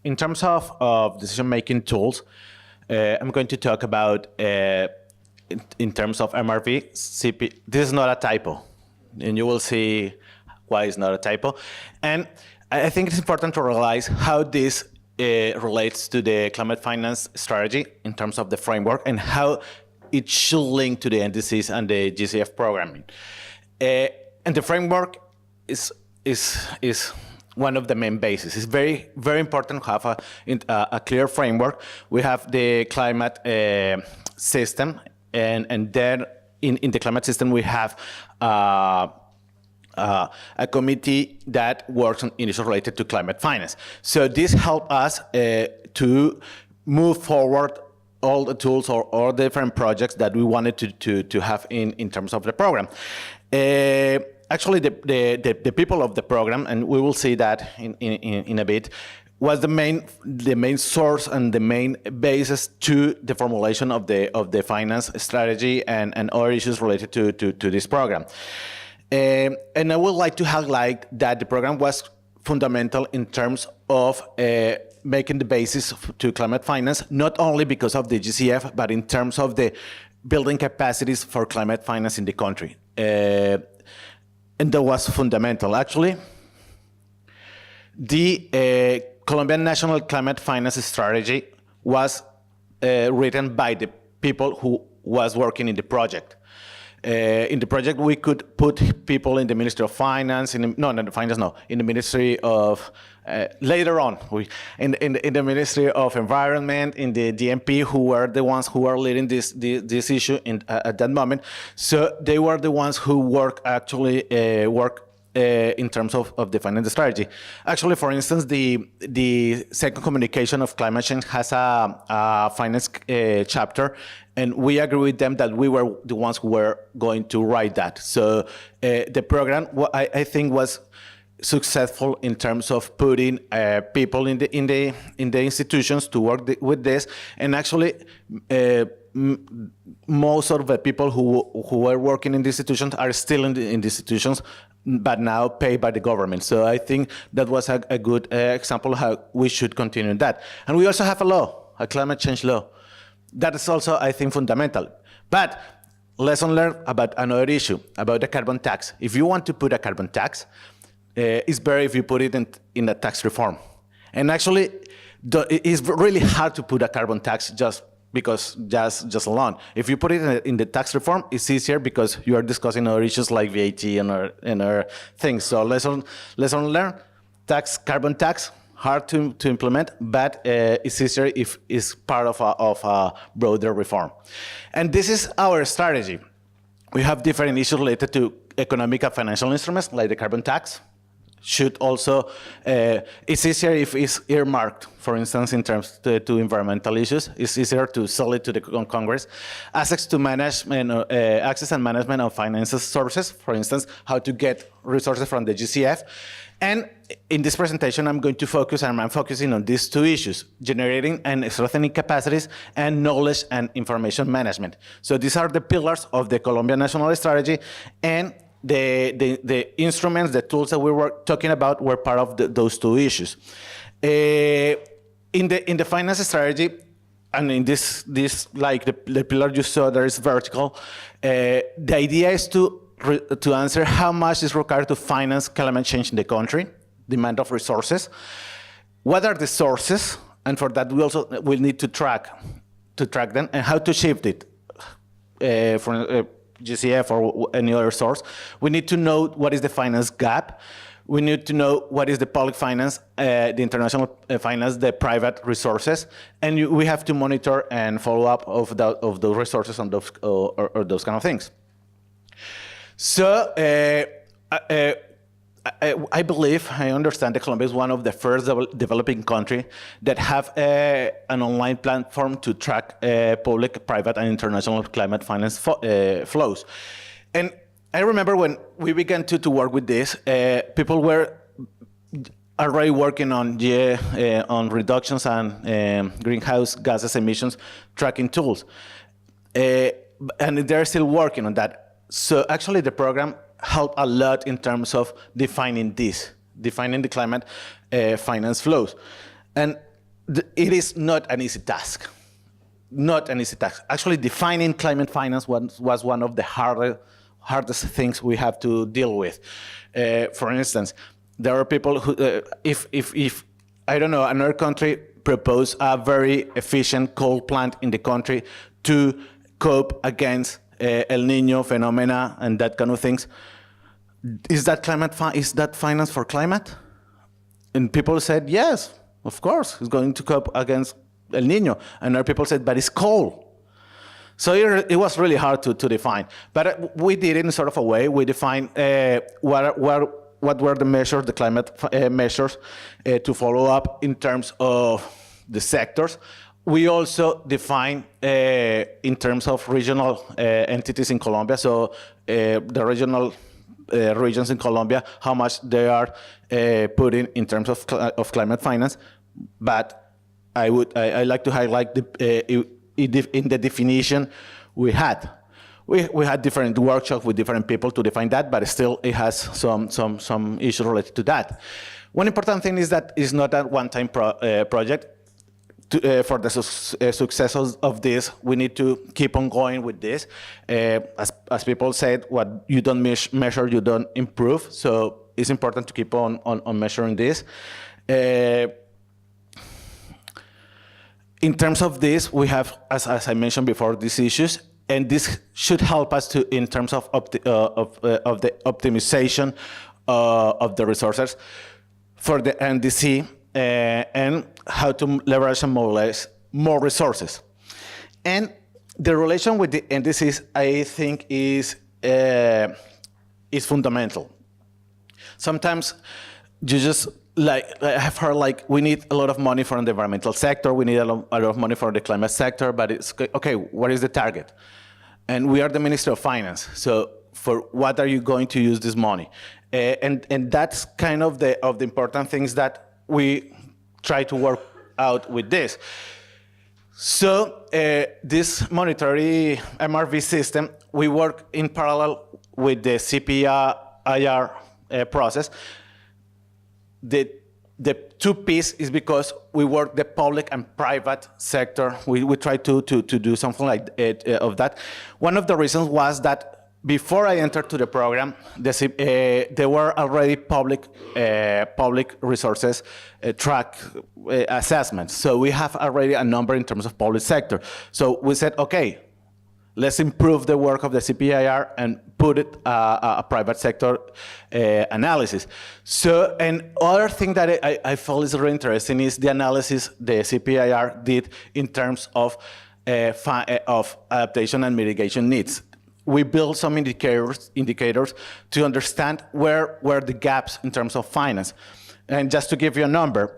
in terms of decision-making tools, I'm going to talk about, in terms of MRV, CP. This is not a typo, and you will see why it's not a typo. And I think it's important to realize how this relates to the climate finance strategy in terms of the framework and how it should link to the NDCs and the GCF programming. And the framework is one of the main bases. It's very, very important to have a clear framework. We have the climate system, and then in the climate system we have a committee that works on issues related to climate finance. So this helps us to move forward all the tools or all the different projects that we wanted to have in terms of the program. Actually, the people of the program, and we will see that in a bit, was the main source and the main basis to the formulation of the finance strategy and other issues related to this program. And I would like to highlight that the program was fundamental in terms of making the basis to climate finance, not only because of the GCF, but in terms of the building capacities for climate finance in the country. And that was fundamental. Actually, the Colombian National Climate Finance Strategy was written by the people who was working in the project. In the project, we could put people in the Ministry of Finance, in the Ministry of, later on, in the Ministry of Environment, in the DMP, who were the ones who were leading this issue at that moment. So they were the ones who work in terms of defining the strategy. Actually, for instance, the second communication of climate change has a finance chapter, and we agree with them that we were the ones who were going to write that. So the program, I think, was successful in terms of putting people in the institutions to work with this, and actually most of the people who were working in the institutions are still in the institutions, but now paid by the government. So I think that was a good example of how we should continue that. And we also have a law, a climate change law. That is also, I think, fundamental. But lesson learned about another issue, about the carbon tax. If you want to put a carbon tax, it's better if you put it in a tax reform. And actually, it's really hard to put a carbon tax just alone. If you put it in the tax reform, it's easier because you are discussing other issues like VAT and other things. So lesson learned, carbon tax, hard to implement, but it's easier if it's part of a broader reform. And this is our strategy. We have different issues related to economic and financial instruments, like the carbon tax. Should also, it's easier if it's earmarked, for instance, in terms to environmental issues. It's easier to sell it to the Congress. Access and management of financial sources, for instance, how to get resources from the GCF. And in this presentation, I'm focusing on these two issues: generating and strengthening capacities and knowledge and information management. So these are the pillars of the Colombian National Strategy, and the instruments, the tools that we were talking about were part of those two issues. In the finance strategy, and in this like the pillar you saw, there is vertical. The idea is to answer how much is required to finance climate change in the country, demand of resources, what are the sources, and for that we need to track them, and how to shift it from GCF or any other source. We need to know what is the finance gap. We need to know what is the public finance, the international finance, the private resources, and we have to monitor and follow up of those resources and those or those kind of things. So I believe, I understand that Colombia is one of the first developing countries that have an online platform to track public, private, and international climate finance flows. And I remember when we began to work with this, people were already working on reductions and greenhouse gases emissions tracking tools. And they're still working on that. So actually the program helped a lot in terms of defining the climate finance flows. And it is not an easy task. Not an easy task. Actually, defining climate finance was one of the hardest things we have to deal with. For instance, there are people who, if I don't know, another country propose a very efficient coal plant in the country to cope against El Niño phenomena and that kind of things, is that finance for climate? And people said, yes, of course, it's going to cope against El Niño. And other people said, but it's coal. So it was really hard to define. But we did it in sort of a way. We defined what were the measures, the climate measures to follow up in terms of the sectors. We also define in terms of regional entities in Colombia. So the regional regions in Colombia, how much they are putting in terms of climate finance. But I like to highlight in the definition we had. We had different workshops with different people to define that, but still it has some issues related to that. One important thing is that it's not a one-time project. For the success of this, we need to keep on going with this. As people said, what you don't measure, you don't improve. So it's important to keep on measuring this. In terms of this, we have, as I mentioned before, these issues, and this should help us to, in terms of the optimization of the resources for the NDC, and how to leverage and mobilize more resources. And the relation with the NDCs, I think, is fundamental. Sometimes you just, I have heard, we need a lot of money for the environmental sector, we need a lot of money for the climate sector, but it's, okay, what is the target? And we are the Ministry of Finance, so for what are you going to use this money? And that's kind of the important things that we try to work out with this. So this monetary MRV system, we work in parallel with the CPIR process. The two pieces is because we work the public and private sector. We try to do something like of that. One of the reasons was that before I entered to the program, there were already public resources track assessments. So we have already a number in terms of public sector. So we said, okay, let's improve the work of the CPIR and put it a private sector analysis. So, and other thing that I felt is really interesting is the analysis the CPIR did in terms of adaptation and mitigation needs. We built some indicators to understand where were the gaps in terms of finance. And just to give you a number,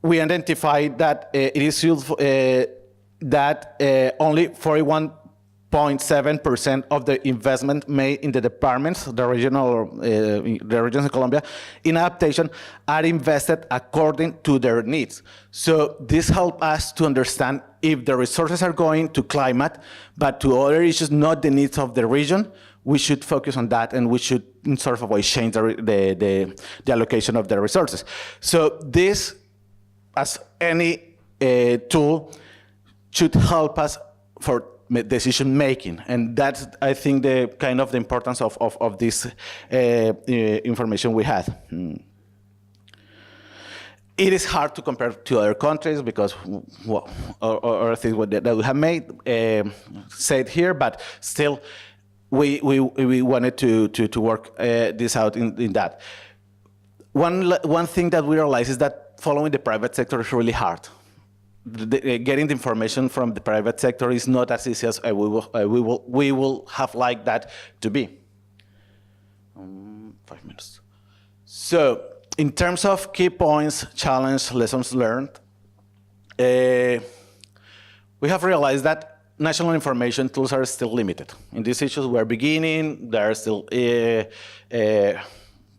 we identified that it is useful, that only 41.7% of the investment made in the departments, the regions in Colombia, in adaptation are invested according to their needs. So this helps us to understand if the resources are going to climate, but to other issues, not the needs of the region, we should focus on that, and we should in sort of a way change the allocation of the resources. So this, as any tool, should help us for decision making, and that's, I think, the kind of the importance of this information we had. It is hard to compare to other countries because, well, or things that we have made said here, but still, we wanted to work this out in that. One thing that we realize is that following the private sector is really hard. Getting the information from the private sector is not as easy as we will have liked that to be. 5 minutes. So, in terms of key points, challenge, lessons learned, we have realized that national information tools are still limited. In these issues, we're beginning. They're still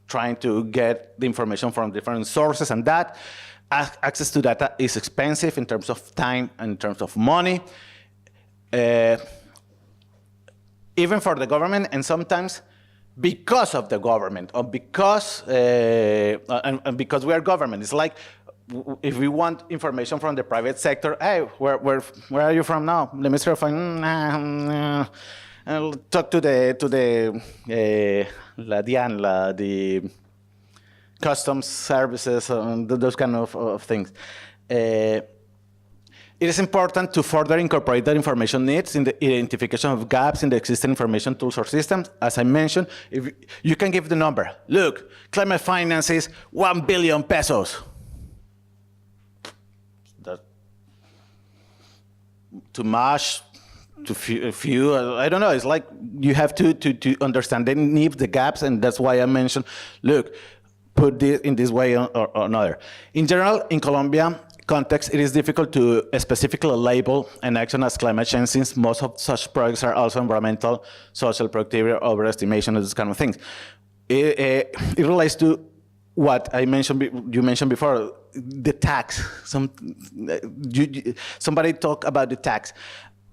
trying to get the information from different sources, and that access to data is expensive in terms of time and in terms of money, even for the government, and sometimes because of the government, or because and because we are government. It's like if we want information from the private sector, hey, where are you from now? The Ministry of Finance. I'll talk to the the customs services, those kind of things. It is important to further incorporate that information needs in the identification of gaps in the existing information tools or systems. As I mentioned, if you can give the number. Look, climate finance is 1 billion pesos. That too much, too few, I don't know. It's like you have to understand the needs, the gaps, and that's why I mentioned, look, put this in this way or another. In general, in Colombia context, it is difficult to specifically label an action as climate change, since most of such projects are also environmental, social, productivity, overestimation, and those kind of things. It relates to what I mentioned, you mentioned before, the tax. Somebody talked about the tax.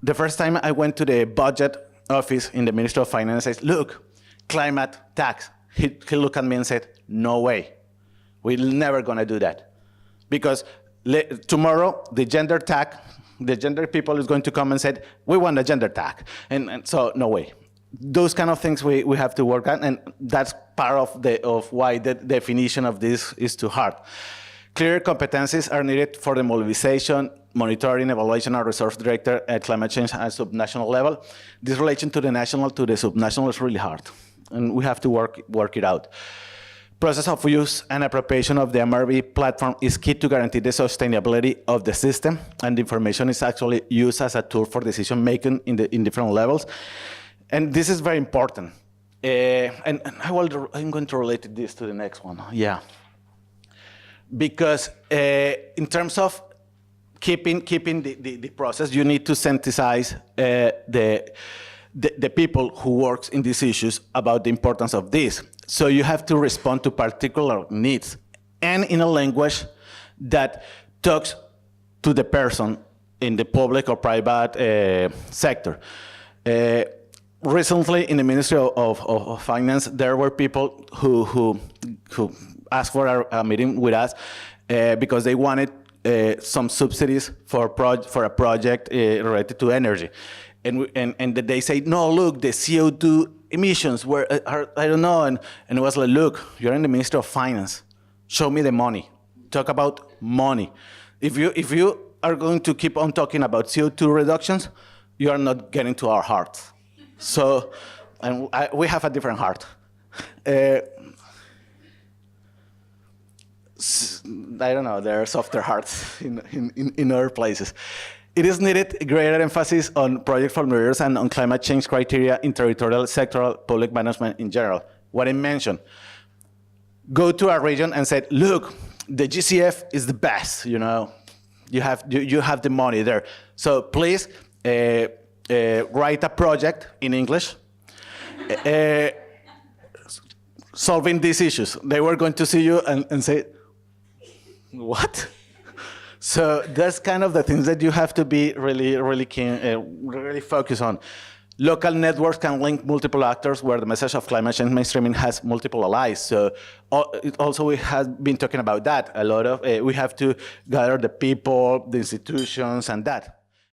The first time I went to the budget office in the Ministry of Finance, I said, look, climate tax. He looked at me and said, no way. We're never going to do that. Because tomorrow, the gender people is going to come and say, we want a gender tax. And so, no way. Those kind of things we have to work on, and that's part of why the definition of this is too hard. Clear competencies are needed for the mobilization, monitoring, evaluation, and resource director at climate change at subnational level. This relation to the national to the subnational is really hard, and we have to work it out. Process of use and appropriation of the MRV platform is key to guarantee the sustainability of the system, and the information is actually used as a tool for decision making in different levels. And this is very important. And I'm going to relate this to the next one. Yeah. Because in terms of keeping the process, you need to synthesize the people who works in these issues about the importance of this. So you have to respond to particular needs, and in a language that talks to the person in the public or private sector. Recently, in the Ministry of Finance, there were people who asked for a meeting with us because they wanted some subsidies for a project related to energy. And they say, no, look, the CO2 emissions are I don't know. And it was like, look, you're in the Ministry of Finance. Show me the money. Talk about money. If you are going to keep on talking about CO2 reductions, you are not getting to our hearts. So, and we have a different heart. I don't know, there are softer hearts in other places. It is needed greater emphasis on project formulators and on climate change criteria in territorial, sectoral, public management in general. What I mentioned, go to a region and say, look, the GCF is the best, you know, you have the money there. So please write a project in English solving these issues. They were going to see you and say, what? So that's kind of the things that you have to be really keen, really focus on. Local networks can link multiple actors where the message of climate change mainstreaming has multiple allies. So also we have been talking about that a lot of. We have to gather the people, the institutions, and that.